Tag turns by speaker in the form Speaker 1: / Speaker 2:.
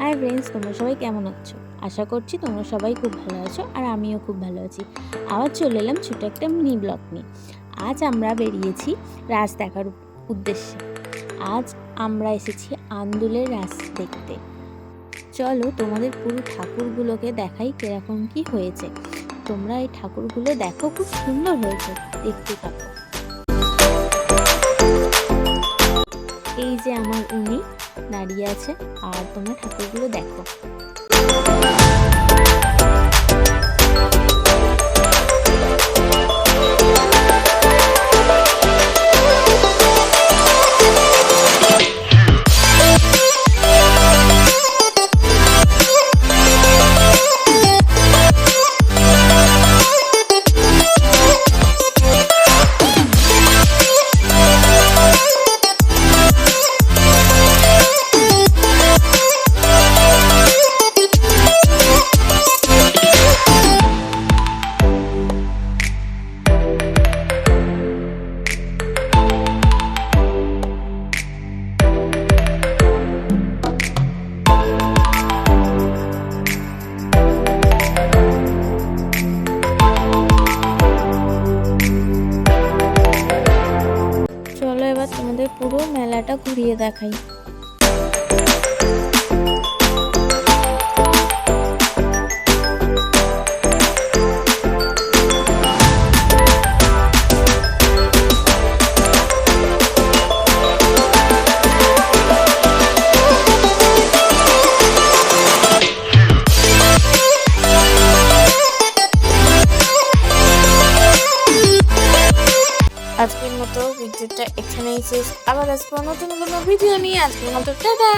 Speaker 1: Hi friends, তোমরা সবাই কেমন আছো? আশা করছি তোমরা সবাই খুব ভালো আছো আর আমিও খুব ভালো আছি। আবার চলে এলাম ছোটো একটা মিনি ব্লগ নিয়ে। আজ আমরা বেরিয়েছি রাস দেখার উদ্দেশ্যে। আজ আমরা এসেছি আন্দুলের রাস দেখতে। চলো তোমাদের পুরো ঠাকুরগুলোকে দেখাই কিরকম কি হয়েছে। তোমরা এই ঠাকুরগুলো দেখো, খুব সুন্দর হয়েছে, দেখতে থাকো। এই যে আমার উনি দাঁড়িয়ে আছে, আর তোমরা ঠাকুরগুলো দেখো। চলো এবার তোমাদের পুরো মেলাটা ঘুরিয়ে দেখাই। আজকের মতো ভিডিওটা এখানেই শেষ। আবার আসবো নতুন কোনো ভিডিও নিয়ে। আজকের মতো টাটা।